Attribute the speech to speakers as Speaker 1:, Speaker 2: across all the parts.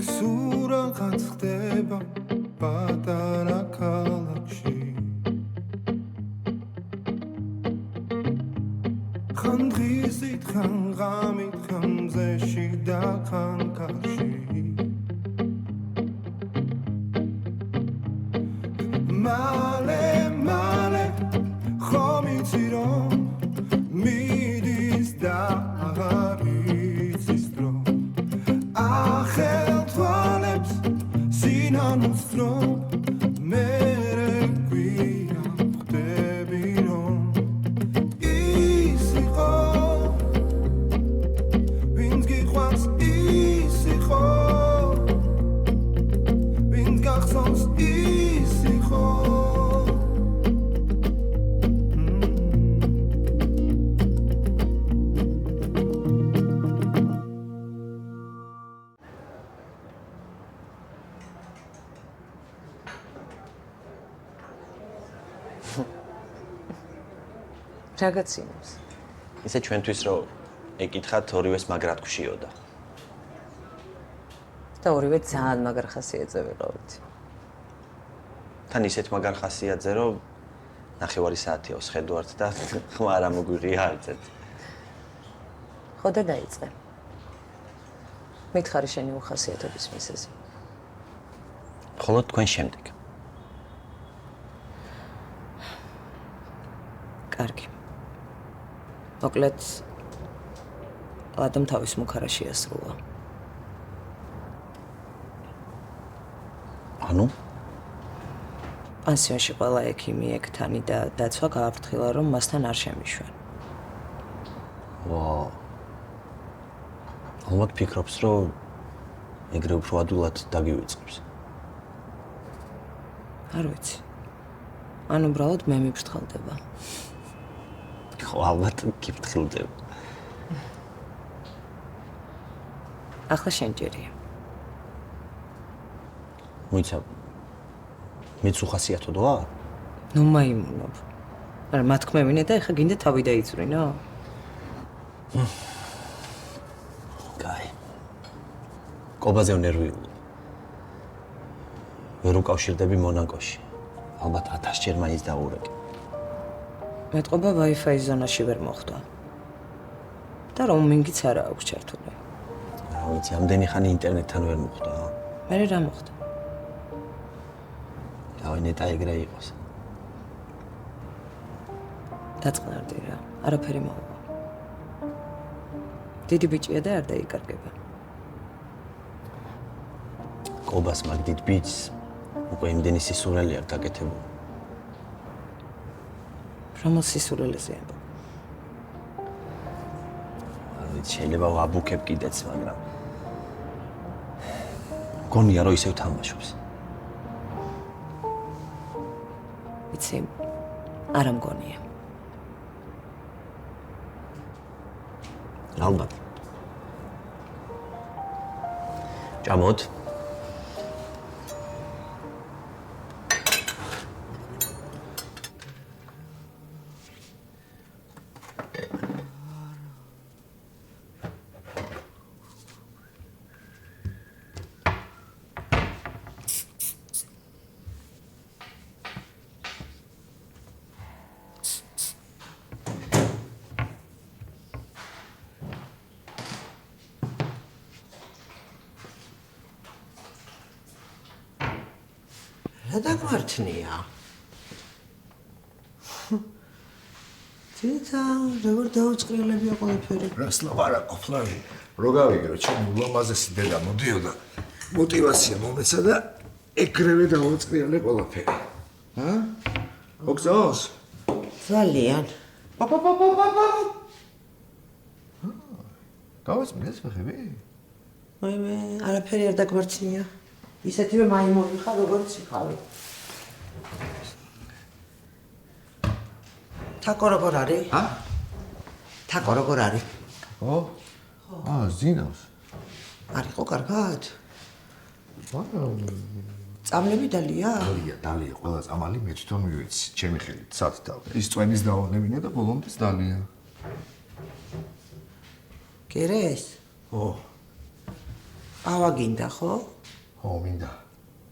Speaker 1: სურაღაც ხდება პატარა ქალაქში ხან დღისით ხან ღამით ხან მზეში და ხან კარში მალე ხომ იცი რომ მიდის და აღარ იცის დრო ახელ თვალებს სინანულს რომ მე გვია ხდები რომ ის იყო ვინც გიყვარს ის იყო ვინც გახსოვს ის იყო
Speaker 2: რაგაცინებს
Speaker 3: ისე ჩვენთვის რომ ეკითხათ ორივეს მაგრად გშიოდა
Speaker 2: და ორივე ძალიან მაგარ ხასიათზე ვიყავით
Speaker 3: თან ისეთ მაგარ ხასიათზე რომ ნახევარი საათიავს ხედავთ და ხმა არ მოგვიღია არცეთ
Speaker 2: ხო და დაიწყე მითხარი შენი უხასიათობის მიზეზი
Speaker 3: მხოლოდ თქვენ შემდეგ
Speaker 2: კარგი მოკლედ ადამ თავის მუქარა შეასრულა
Speaker 3: ანუ
Speaker 2: პანსიონში ყველა ექიმი ექთანი და დაცვა გააფრთხილა რომ მასთან არ შემიშვენ
Speaker 3: ვაუ ალბათ ფიქრობს რომ ეგრე უფრო ადვილად დაგივიწყებს
Speaker 2: არ ვიცი ან უბრალოდ მე მიფრთხილდება
Speaker 3: ხო ალბათ გიფრთხილდება
Speaker 2: ახლა შენ ჯერია
Speaker 3: მოიცა მეც უხასიათოდ ვარ
Speaker 2: ნუ მაიმუნობ არა მათქმევინე და ეხა გინდა თავი დაიწვრინო
Speaker 3: კაი კობაზე ნერვიულობ ვერ უკავშირდები მონაკოში ალბათ 1000 ჯერ მაინც დაურეკე
Speaker 2: მეტყობა Wi-Fi ზონაში ვერ მოხვდა და roaming-იც არა აქვს ჩართული
Speaker 3: რა ვიცი ამდენი ხანი ინტერნეტთან ვერ მოხვდა
Speaker 2: მე რა მოხდა
Speaker 3: დავი ნეტა ეგრე იყოს
Speaker 2: დაწყნარდი რა არაფერი მოვა დიდი ბიჭია და არ დაიკარგება
Speaker 3: კობას მაგ დიდ ბიჭს უკვე იმდენი სისულელი აქვს დაკეთებული
Speaker 2: რომელ სისულელეზე ამბობ
Speaker 3: შეიძლება ვაბუქებ კიდეც მაგრამ გონია რომ ისევ თამაშობს
Speaker 2: იცი არ ამგონია
Speaker 3: ალბათ ჭამოთ
Speaker 4: დაგმართნია. თითა როგორ დაუწყრიელებია ყველაფერი.
Speaker 5: რასლავ არა ყოფნა. რო გავიგე რომ ჩემი ულამაზესი დედა მოდიოდა мотивация მომეცა და ეგრევე დაუწყრიელე ყველაფერი. ჰა? მოგწონს?
Speaker 4: ძალიან.
Speaker 5: გავასმინეს ხები?
Speaker 4: მე არაფერი არ დაგმართნია. ისეთივე მაიმუნი ხარ როგორც ხარ. თაკო როგორ არის?
Speaker 5: ჰა?
Speaker 4: თაკო როგორ არის?
Speaker 5: ო? ზინავს.
Speaker 4: არისო კარგად? წამლები დალია?
Speaker 5: დალია, ყველა წამალი მე თვითონ მივეცი, ჩემი ხელით სად დავ. ის წვენის დაუნებინა და ბოლომდე დალია.
Speaker 4: გერეს?
Speaker 5: ო.
Speaker 4: ყავა გინდა, ხო?
Speaker 5: ო, მინდა.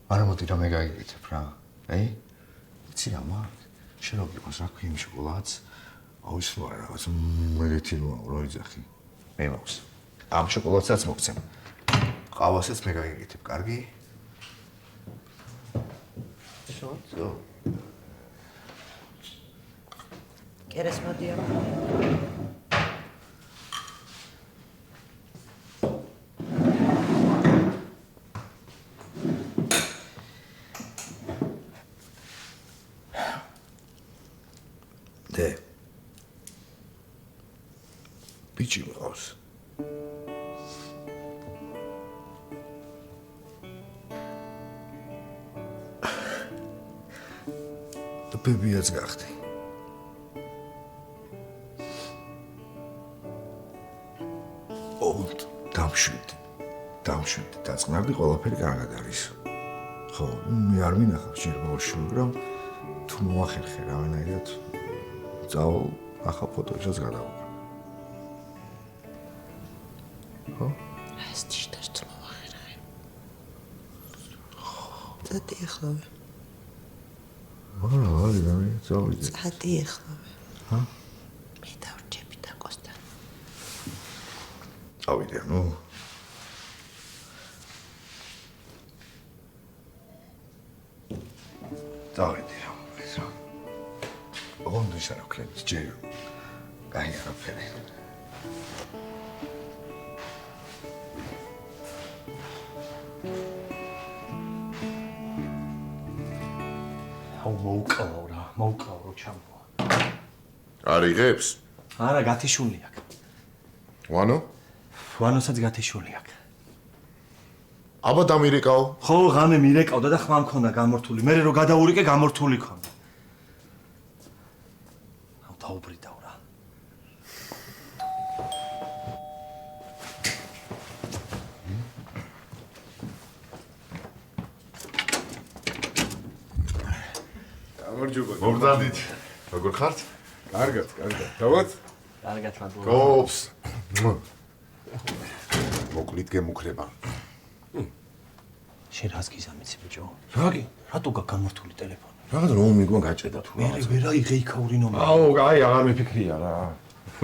Speaker 5: არა მოდი რა მე გაიგეთებ რა. აი? იცი რა მაგ? შენ რო გიყავს რა ქვია იმ შოკოლადს? აუსვლა რაღაც მეგეთი რო იძახი. მე მაქვს. ამ შოკოლადსაც მოგცემ. ყავასაც მე გაიგეთებ, კარგი? შოთო.
Speaker 4: კერეს მოდიო.
Speaker 5: დე. ბიჭი მყავს. ბებიაც გახდი. ოლდ დამშვიდი. დაწყნარდი ყველაფერი კარგად არის. ხო, მე არ მინახავ ჯერ ბავშვი, რომ თუ მოახერხე რავენაირად წავალ ახალ ფოტოებსაც გადავუკრა. ხო?
Speaker 4: ეს თიშდას თუ მოახერხე. წადი ახლავე.
Speaker 5: არა, მე წავიდე.
Speaker 4: წადი ახლავე.
Speaker 5: ჰა?
Speaker 4: მე დავრჩები და კოსტა.
Speaker 5: წავიდე, ნუ. წავიდე რა, ეს რა. ოღონდ არ ვქნები, ჯერ. კაი არაფერი.
Speaker 3: მოუკლავ ჩამოვა.
Speaker 5: არ იღებს?
Speaker 3: არა, გათიშული აქვს.
Speaker 5: ვანო?
Speaker 3: ვანოსაც გათიშული აქვს.
Speaker 5: აბა დამირეკაო.
Speaker 3: ხო, ღამე მირეკავდა და ხმა მქონდა გამორთული. მე რო გადაურიკე გამორთული ქონდა. აუ დაუბრიდავ რა.
Speaker 5: გამარჯობა. მომდადით. როგორ ხართ? კარგად. დავად?
Speaker 3: კარგად მადლობა.
Speaker 5: გობს. მოკლით გემუქრება.
Speaker 3: შენ რას გიზამიცი ბიჭო?
Speaker 5: რაგი?
Speaker 3: რატო გამორთული ტელეფონი?
Speaker 5: რაღაც რომ მიგმა გაჭედა თუ
Speaker 3: მე ვერა იღე იქაური ნომერი.
Speaker 5: აუ, აი, აღარ მეფიქრია რა.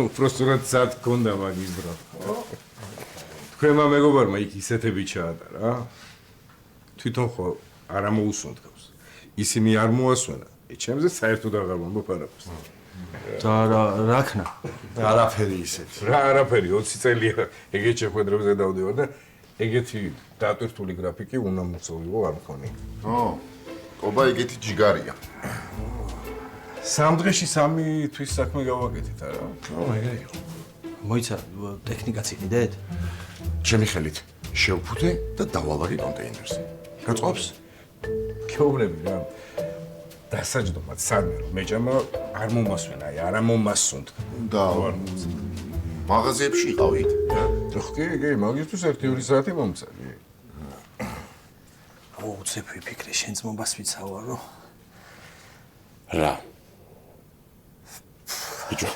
Speaker 5: უბრალოდ სად გქონდა მაგის ბრა. თქვენმა მეგობარმა იქ ისეთები ჩაატარა. თვითონ ხო არ ამოусუნდგავს. ისინი არ მოასვენა. ჩემზე საერთოდ აღარ მომბობ არაფერს.
Speaker 3: და რა ქნა?
Speaker 5: არაფერი ისეთი. რა არაფერი 20 წელია ეგეთ შეხვედრებზე დავდივარ და ეგეთი დატვირთული გრაფიკი უნდა მოწოვიო არ მქონი. ო, ყობა ეგეთი ჯიგარია. სამ დღეში 3 თვის საქმე გავაკეთეთ არა? ო, ეგრეა.
Speaker 3: მოიცა ტექნიკაც იყიდეთ?
Speaker 5: ჩემი ხელით შევფუთე და დავალაგე კონტეინერზე. გაწყობს?
Speaker 3: ქეუბრები რა.
Speaker 5: დასაჯდომად სადმე რომ მეჭამა არ მომასვენა, აი არ მომასუნთ. და მაღაზიებში იყავით? კი, მაგისთვის 1-2 საათი მომწევი.
Speaker 3: უცებ ვიფიქრე, შენც მომბას ვიცავარო.
Speaker 5: რა? ბიჭო,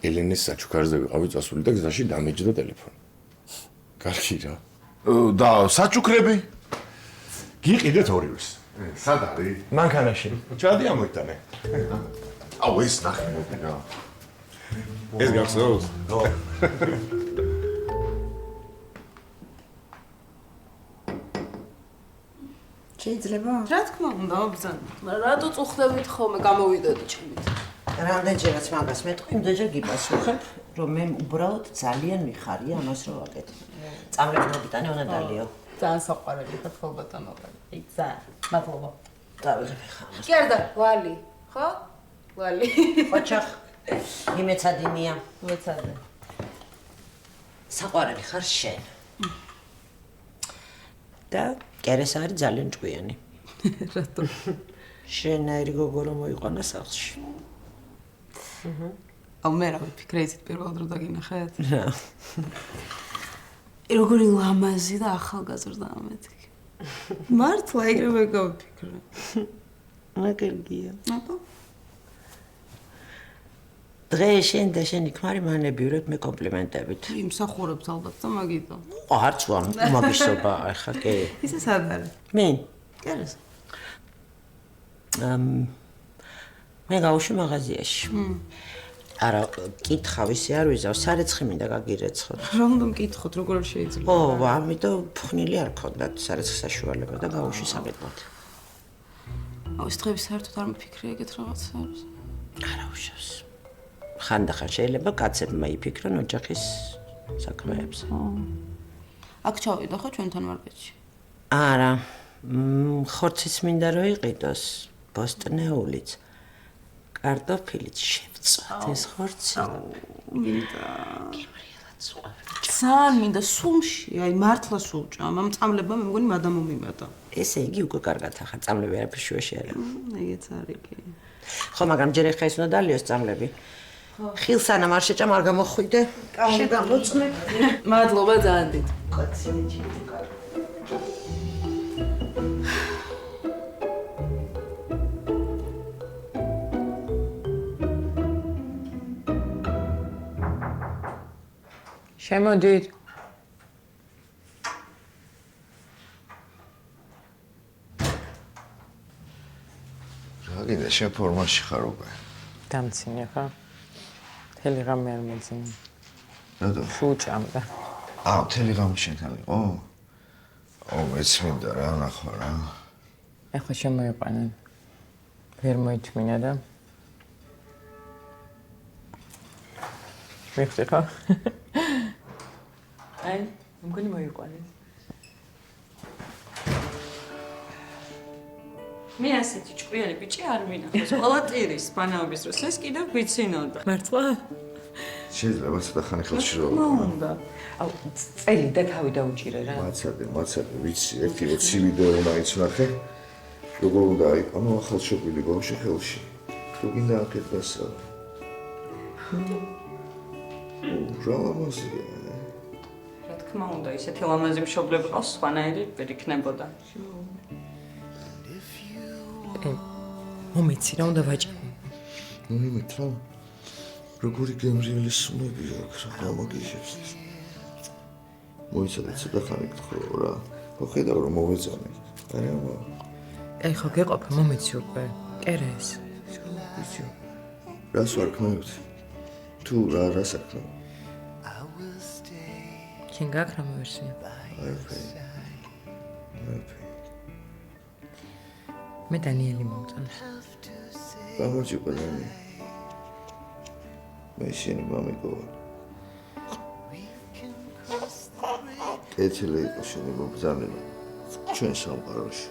Speaker 5: ელენეს საჩუქარზე ვიყავი წასული და გზაში დამეჯდა ტელეფონი. კარგი რა. და საჩუქრები? გიყიდეთ ორივეს. სად არის?
Speaker 3: მანქანაში.
Speaker 5: ჩადი ამოიტანე. აუ ეს ნახე მოდი რა. ეს გახსოვს?
Speaker 3: ხო.
Speaker 4: შეიძლება?
Speaker 6: რა თქმა უნდა, აბზან. რატო წუხდებით ხოლმე გამოვიდოდი ჩემით?
Speaker 4: რამდენჯერაც მაგას მეტყვი, იმდენჯერ გიპასუხებ, რომ მე უბრალოდ ძალიან მიხარია ამას რომ ვაკეთებ. წამლებს მოგიტანე უნდა დალიო.
Speaker 6: ძალიან საყვარელი ხარ ხოლბატონო. აი, ძალიან. მადლობა.
Speaker 4: დავიღებ ხა.
Speaker 6: კი არა, ვალი, ხო? ვალი.
Speaker 4: ოჩახ. იმეცადინია.
Speaker 6: მეცადე.
Speaker 4: საყვარელი ხარ შენ. და კერეს არის ძალიან ჭკვიანი.
Speaker 6: რატო?
Speaker 4: შენაირი გოგო რომ მოიყვანა სახლში.
Speaker 6: აუ მე რა ვიფიქრე ისეთ პირველ დრო დაგინახეთ?
Speaker 4: რა.
Speaker 6: როგორი ლამაზი და ახალგაზრდა ამეთი. მართლა ეგრევე გავიფიქრე.
Speaker 4: მაგერგია.
Speaker 6: აბა.
Speaker 4: დღეს შენ და შენი ქმარი მანებიურებ მე კომპლიმენტებით.
Speaker 6: იმსახურებს ალბათ და მაგიტო.
Speaker 4: არც ვარ, მაგისობა, ახლა კი.
Speaker 6: ისე სად არის?
Speaker 4: მე
Speaker 6: კერეს.
Speaker 4: მე გავუშვი მაღაზიაში. არა, კითხავ ისე არ ვიზავ, სარეცხი მინდა გაგირეცხოთ.
Speaker 6: რა უნდა მკითხოთ, როგორ შეიძლება?
Speaker 4: ო, ამიტომ ფხნილი არ ქონდათ სარეცხის საშუალება და გავუშვი სამედლად.
Speaker 6: აუ, ეს დღეები საერთოდ არ მიფიქრე ეგეთ რაღაცებს.
Speaker 4: არა უშავს. ხანდახან შეიძლება კაცებმა იფიქრონ ოჯახის საქმეებზე.
Speaker 6: აქ ჩავიდა ხო ჩვენთან მარკეტში?
Speaker 4: არა, ხორციც მინდა რომ იყიდოს, ბოსტნეულიც. კარტოფილიც შევწვათ ეს ხორცი.
Speaker 6: მინდა. ძალიან მინდა სულში, აი მართლა სულჭამ. ამ წამლებმა მე მგონი მადა მომიმატა.
Speaker 4: ესე იგი უკვე კარგად ახლა წამლები არაფერ შუაში არა.
Speaker 6: ეგეც არის კი.
Speaker 4: ხო, მაგრამ ჯერ ახლა ის უნდა დალიოს წამლები. ხილსანამ არ შეჭამ არ გამოხვიდე. შეგამოწმე.
Speaker 6: მადლობა ძალიან დიდ.
Speaker 2: შემოდით.
Speaker 5: რა გინდა შენ ფორმაში ხარ უკვე?
Speaker 2: დამცინე ხა? მთელი ღამე არ მეძინა.
Speaker 5: რატო?
Speaker 2: შუჭამდა.
Speaker 5: მთელი ღამე შენთან იყო? მეც მინდა რა ნახვა რა.
Speaker 2: ეხლა შემოიყვანენ. ვერ მოიწმინა და მიხდი ხა? აი, მგონი მოიყვანეს. მე ასეთი ჭკვიანი ბიჭი არ მინახავს. ყველა ტირის ბანაობის დროს ეს კიდევ ვიცინოდა. მართლა?
Speaker 5: შეიძლება ცოტა ხანი ხელში რო.
Speaker 2: უნდა. აუ, წელი და თავი დაუჭირე რა.
Speaker 5: მაცადე, ვიცი, ერთი 20 ვიდეო მაინც ნახე. როგორ უნდა აიყო ახალშობილი ბავშვი ხელში. თუ გინდა აქეთ დასწავლო. რა ლამაზია.
Speaker 2: რა თქმა უნდა, ისეთი ლამაზი მშობლები ყავს, სხვანაირი ვერ იქნებოდა. მომეცი რა უნდა ვაჭირო.
Speaker 5: იმით რა. როგორი გემრიელი სუნები აქვს რა გამოგიჟებს. მოიცადე ცოტა ხანი გთხოვ რა. მოხედავ რომ მოვეწონე. არა მა.
Speaker 2: აი ხო გეყოფა მომეცი უკვე. კერეს.
Speaker 5: ვიცი. რას ვარ ქმნით? თუ რა საქმე?
Speaker 2: შენ გაქვს რა ვერსია? მე დანიელი მომწონს.
Speaker 5: გამოჭირდა ნამი. მე შენი მამიკო. კეთილი იყო შენი მობრძანება ჩვენ სამყაროში.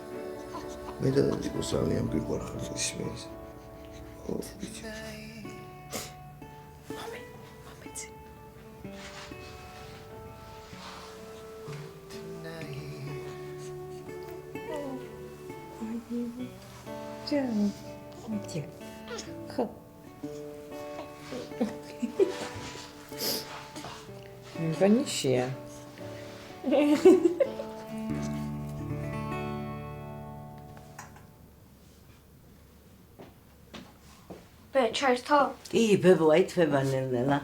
Speaker 5: მე და დადიკო ძალიან გიყვარხარ ისმის. ხო, ვიცი.
Speaker 2: მომეცი. Ванишия.
Speaker 7: Бе, чајс то?
Speaker 4: კი, ბებო, აითვება ნელ-ნელა.